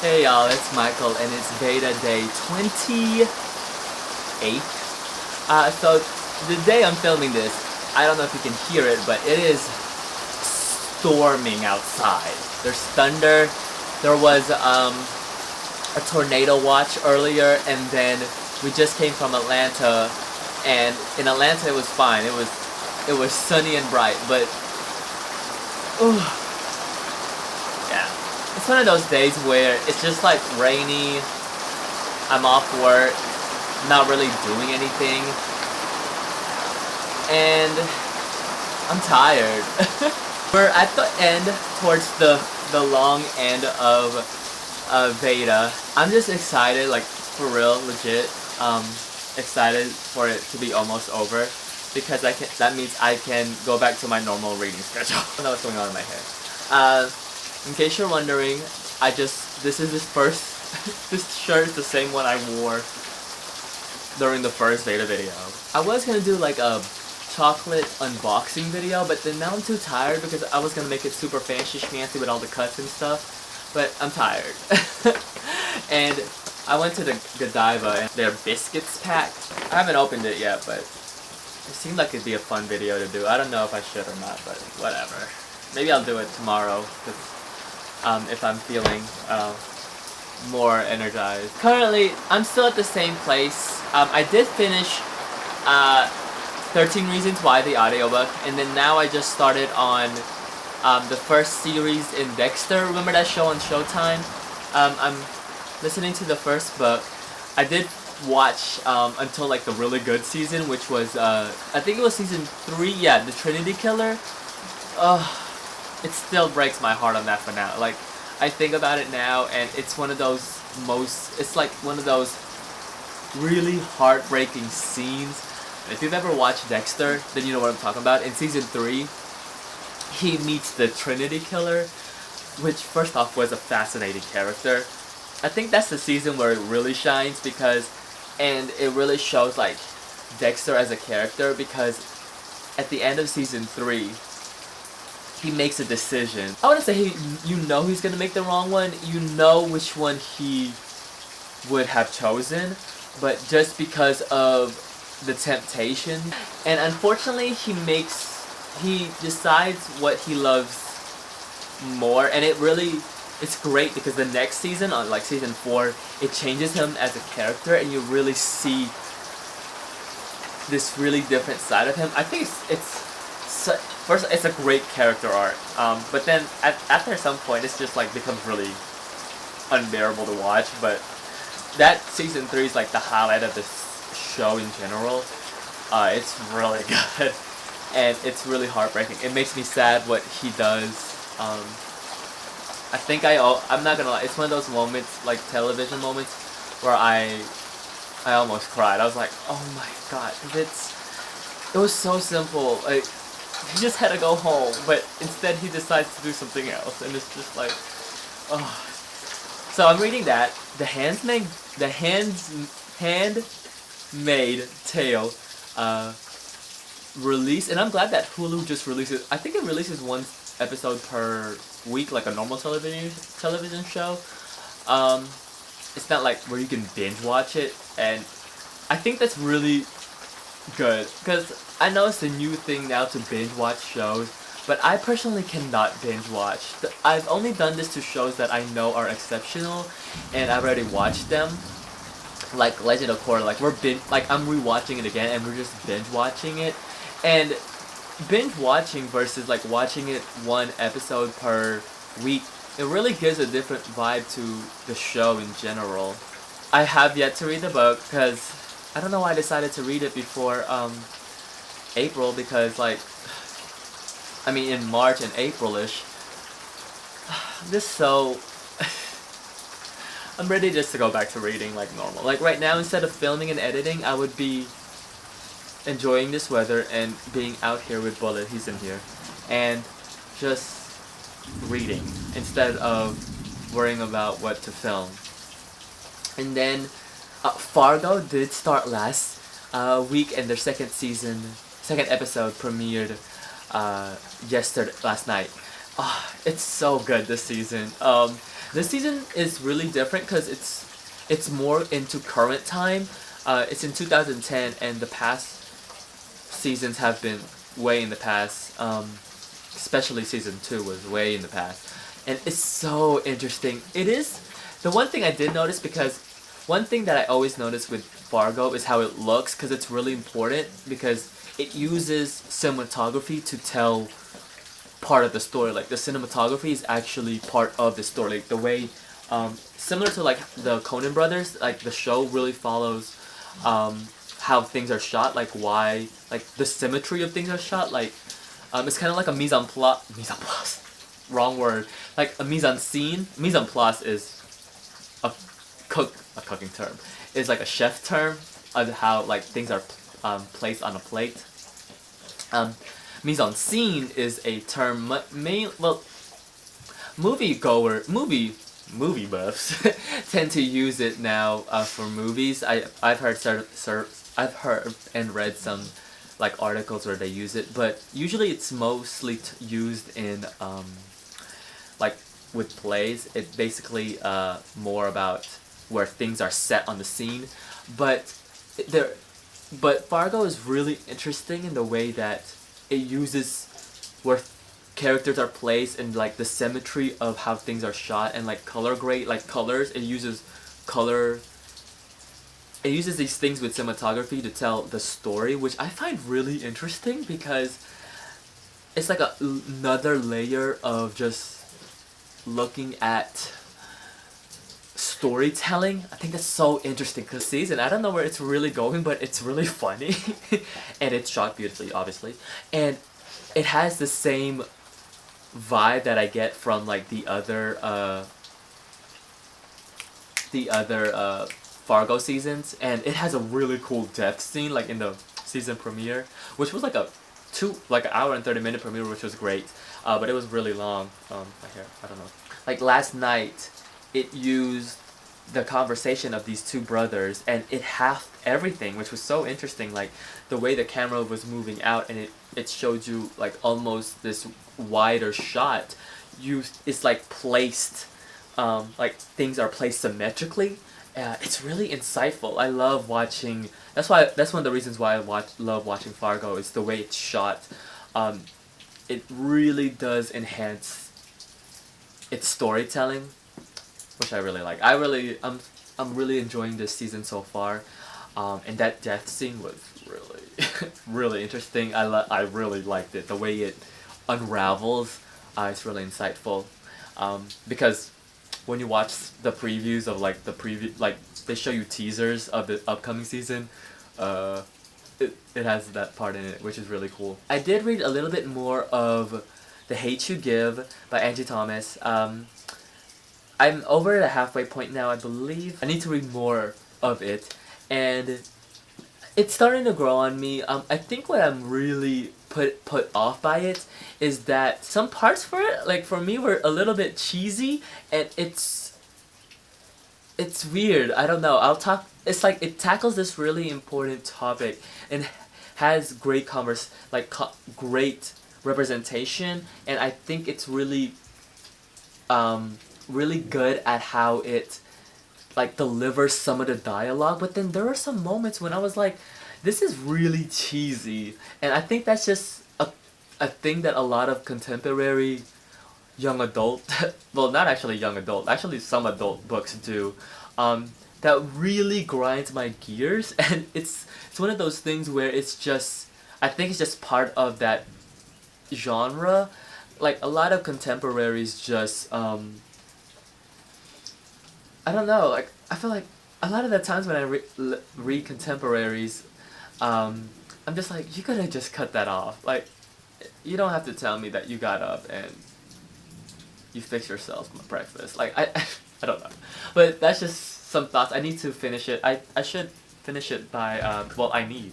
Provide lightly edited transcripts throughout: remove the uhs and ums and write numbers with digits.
Hey y'all, it's Michael and it's VEDA day 28. So the day I'm filming this, I don't know if you can hear it, but it is storming outside. There's thunder. There was a tornado watch earlier, and then we just came from Atlanta, and in Atlanta it was fine. It was sunny and bright, but yeah. It's one of those days where it's just like rainy, I'm off work, not really doing anything, and I'm tired. We're at the end, towards the long end of VEDA. I'm just excited, like for real, legit, excited for it to be almost over, because that means I can go back to my normal reading schedule. I don't know what's going on in my hair. In case you're wondering, this is this shirt is the same one I wore during the first VEDA video. I was gonna do like a chocolate unboxing video, but then now I'm too tired because I was gonna make it super fancy with all the cuts and stuff, but I'm tired. And I went to the Godiva and their biscuits packed. I haven't opened it yet, but it seemed like it'd be a fun video to do. I don't know if I should or not, but whatever. Maybe I'll do it tomorrow, if I'm feeling more energized. Currently, I'm still at the same place. I did finish 13 Reasons Why, the audiobook, and then now I just started on the first series in Dexter. Remember that show on Showtime? I'm listening to the first book. I did watch until like the really good season, which was I think it was season 3. Yeah, the Trinity Killer. It still breaks my heart on that finale. Like, I think about it now, and it's one of those it's like one of those really heartbreaking scenes. If you've ever watched Dexter, then you know what I'm talking about. In season 3, he meets the Trinity Killer, which first off was a fascinating character. I think that's the season where it really shines, and it really shows like Dexter as a character, because at the end of season 3, he makes a decision. I wouldn't say you know he's gonna make the wrong one, you know which one he would have chosen, but just because of the temptation. And unfortunately, he decides what he loves more, and it's great because the next season, on like season 4, it changes him as a character, and you really see this really different side of him. I think first, it's a great character arc, but then after some point, it's just like becomes really unbearable to watch. But that season 3 is like the highlight of this show in general. It's really good, and it's really heartbreaking. It makes me sad what he does. I think I'm not gonna lie, it's one of those moments, like television moments, where I almost cried. I was like, oh my god, it was so simple. Like, he just had to go home, but instead he decides to do something else, and it's just like, oh. So I'm reading that, the Handmaid's Tale release, and I'm glad that Hulu just releases. I think it releases one episode per week, like a normal television show. It's not like where you can binge watch it, and I think that's really good, because I know it's a new thing now to binge watch shows, but I personally cannot binge watch. I've only done this to shows that I know are exceptional, and I've already watched them, like Legend of Korra. Like I'm rewatching it again, and we're just binge watching it. And binge watching versus like watching it one episode per week, it really gives a different vibe to the show in general. I have yet to read the book, because I don't know why I decided to read it before April, because like, I mean in March and April-ish, I'm ready just to go back to reading like normal. Like right now, instead of filming and editing, I would be enjoying this weather and being out here with Bullet, he's in here, and just reading instead of worrying about what to film. And then Fargo did start last week, and their second episode premiered last night. It's so good this season. The This season is really different because it's more into current time. It's in 2010, and the past seasons have been way in the past. Especially season 2 was way in the past, and it's so interesting. It is the one thing I did notice, because one thing that I always notice with Fargo is how it looks, because it's really important, because it uses cinematography to tell part of the story. Like the cinematography is actually part of the story. Like the way, similar to like the Coen Brothers, like the show really follows how things are shot, like why, like the symmetry of things are shot. Like it's kind of like a mise en place, wrong word. Like a mise en scene. Mise en place is a cooking term. Is like a chef term of how like things are placed on a plate. Mise en scene is a term movie buffs tend to use it now for movies. I've heard and read some like articles where they use it, but usually it's mostly used in like with plays. It's basically more about where things are set on the scene, but there. But Fargo is really interesting in the way that it uses where characters are placed and like the symmetry of how things are shot and like color grade, like colors. It uses color. It uses these things with cinematography to tell the story, which I find really interesting because it's like another layer of just looking at storytelling. I think that's so interesting because season, I don't know where it's really going, but it's really funny and it's shot beautifully, obviously, and it has the same vibe that I get from like the other Fargo seasons, and it has a really cool death scene like in the season premiere, which was like an hour and 30-minute premiere, which was great, but it was really long. My hair, I don't know. Like last night, it used the conversation of these two brothers, and it halved everything, which was so interesting. Like the way the camera was moving out, and it showed you like almost this wider shot. It's like placed, like things are placed symmetrically. It's really insightful. I love watching. That's one of the reasons why I love watching Fargo. Is the way it's shot. It really does enhance its storytelling, which I really like. I'm really enjoying this season so far, and that death scene was really really interesting. I really liked it. The way it unravels, it's really insightful, because when you watch the previews of like like they show you teasers of the upcoming season, it has that part in it, which is really cool. I did read a little bit more of The Hate You Give by Angie Thomas. I'm over the halfway point now, I believe. I need to read more of it, and it's starting to grow on me. I think what I'm really put off by it is that some parts for it, like for me, were a little bit cheesy, and it's weird. I don't know. It's like it tackles this really important topic and has great great representation, and I think it's really really good at how it like delivers some of the dialogue, but then there are some moments when I was like, this is really cheesy, and I think that's just a thing that a lot of contemporary young adult well, not actually young adult, actually some adult books do, that really grinds my gears, and it's one of those things where it's just, I think it's just part of that genre. Like a lot of contemporaries just I don't know, like I feel like a lot of the times when I read contemporaries, I'm just like, you could have just cut that off. Like, you don't have to tell me that you got up and you fixed yourself breakfast. Like, I don't know. But that's just some thoughts. I need to finish it. I should finish it by, well, I need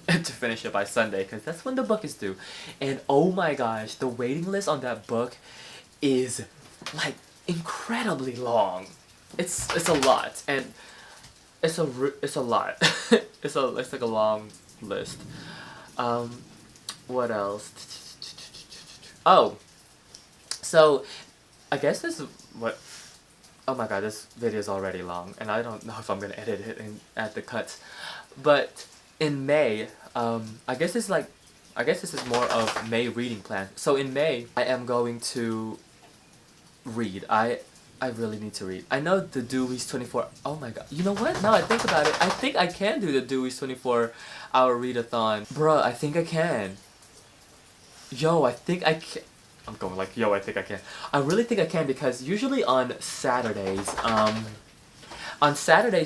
to finish it by Sunday, because that's when the book is due. And oh my gosh, the waiting list on that book is, like, incredibly long. It's a lot, and it's a lot. it's like a long list. What else? Oh, so I guess this is what oh my god, this video is already long, and I don't know if I'm gonna edit it and add the cuts. But in May, I guess this is more of May reading plan. So in May, I am going to read. I really need to read. I know the Dewey's 24. Oh my god. You know what? Now I think about it, I think I can do the Dewey's 24-hour readathon. Bruh, I think I can. Yo, I think I can. I'm going like, yo, I think I can. I really think I can because usually on Saturdays,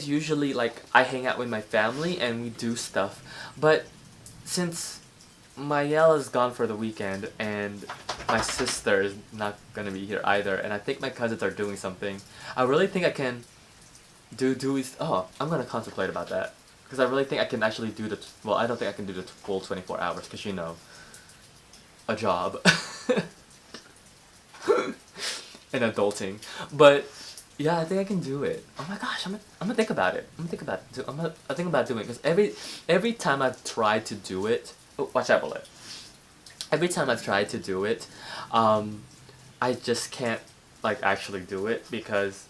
usually like I hang out with my family and we do stuff. But since Mayel is gone for the weekend and my sister is not gonna be here either, and I think my cousins are doing something, I really think I can do Dewey's. Oh, I'm gonna contemplate about that because I really think I can actually do the. Well, I don't think I can do the full 24 hours because, you know, a job. And adulting, but yeah, I think I can do it. Oh my gosh, I'm gonna think about it. I'm gonna think about doing it because every time I've tried to do it, oh, watch out, bullet. Every time I've tried to do it, I just can't like actually do it because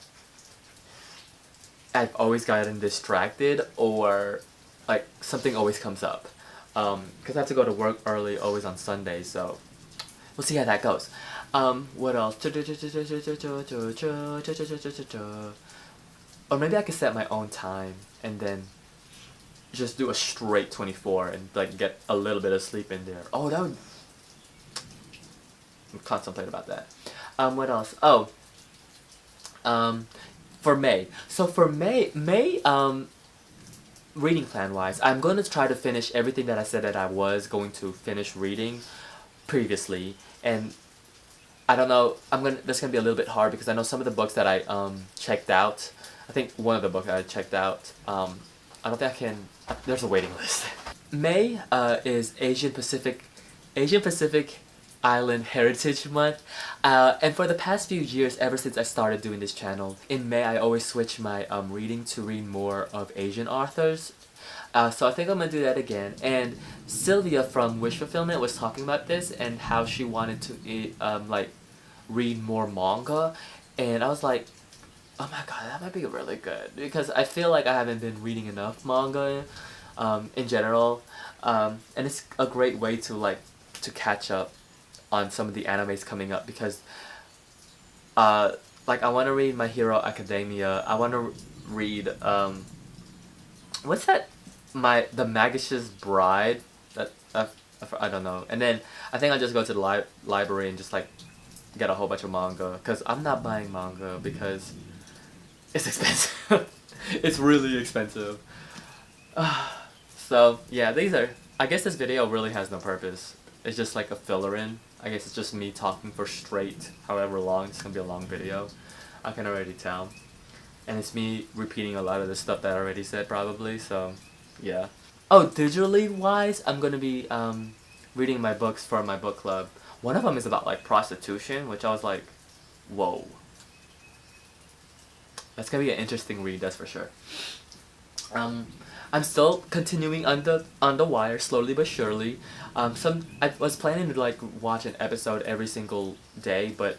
I've always gotten distracted or like something always comes up. Because I have to go to work early, always on Sundays, so we'll see how that goes. What else? Or maybe I could set my own time and then just do a straight 24 and like get a little bit of sleep in there. Oh, that would contemplate about that. What else? Oh, for May. So for May, reading plan wise, I'm going to try to finish everything that I said that I was going to finish reading previously, and I don't know, that's gonna be a little bit hard because I know some of the books that I checked out. I think one of the books that I checked out, I don't think I can. There's a waiting list. May is Asian Pacific Island Heritage Month, and for the past few years, ever since I started doing this channel, in May I always switch my reading to read more of Asian authors. So I think I'm gonna do that again. And Sylvia from Wish Fulfillment was talking about this and how she wanted to like read more manga, and I was like, oh my god, that might be really good because I feel like I haven't been reading enough manga in general, and it's a great way to catch up on some of the animes coming up because like I want to read My Hero Academia. I want to read what's that? The Magician's Bride. That I don't know. And then I think I'll just go to the library and just like get a whole bunch of manga because I'm not buying manga because it's expensive. It's really expensive. So yeah, I guess this video really has no purpose. It's just like a filler in. I guess it's just me talking for straight however long. It's gonna be a long video. I can already tell. And it's me repeating a lot of the stuff that I already said probably, so yeah. Oh, digitally wise, I'm gonna be reading my books for my book club. One of them is about like prostitution, which I was like, whoa. That's gonna be an interesting read, that's for sure. I'm still continuing on the wire, slowly but surely. I was planning to like watch an episode every single day, but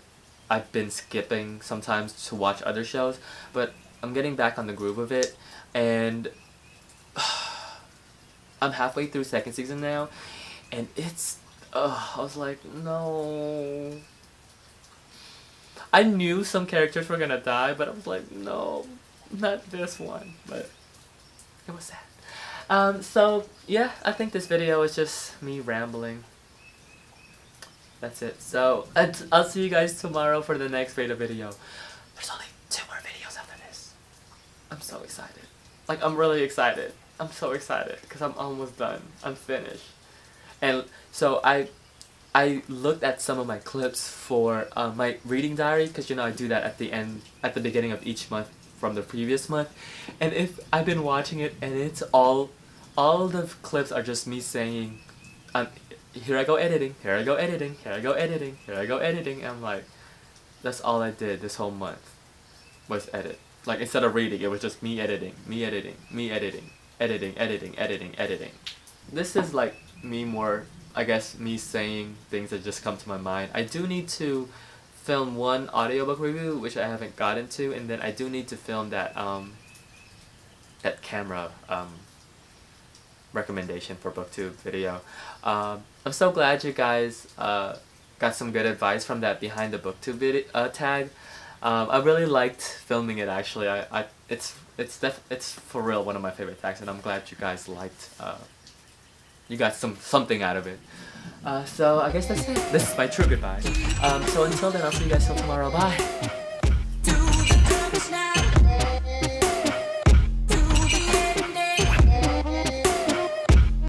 I've been skipping sometimes to watch other shows. But I'm getting back on the groove of it, and I'm halfway through second season now, and it's I was like, no. I knew some characters were gonna die, but I was like, no, not this one. But it was sad. So yeah, I think this video is just me rambling. That's it. So I'll see you guys tomorrow for the next VEDA video. There's only 2 more videos after this. I'm so excited. Like, I'm really excited. I'm so excited because I'm almost done. I'm finished. And so I looked at some of my clips for my reading diary because, you know, I do that at the beginning of each month from the previous month. And if I've been watching it and it's all the clips are just me saying, here I go editing, here I go editing, here I go editing, here I go editing. And I'm like, that's all I did this whole month was edit. Like, instead of reading, it was just me editing, me editing, me editing, editing, editing, editing, editing. This is like me more, I guess, me saying things that just come to my mind. I do need to film one audiobook review, which I haven't gotten to, and then I do need to film that that camera recommendation for booktube video. I'm so glad you guys got some good advice from that behind the booktube tag. I really liked filming it actually. It's for real one of my favorite tags, and I'm glad you guys liked. You got something out of it. So I guess that's it. This is my true goodbye. So until then, I'll see you guys till tomorrow. Bye.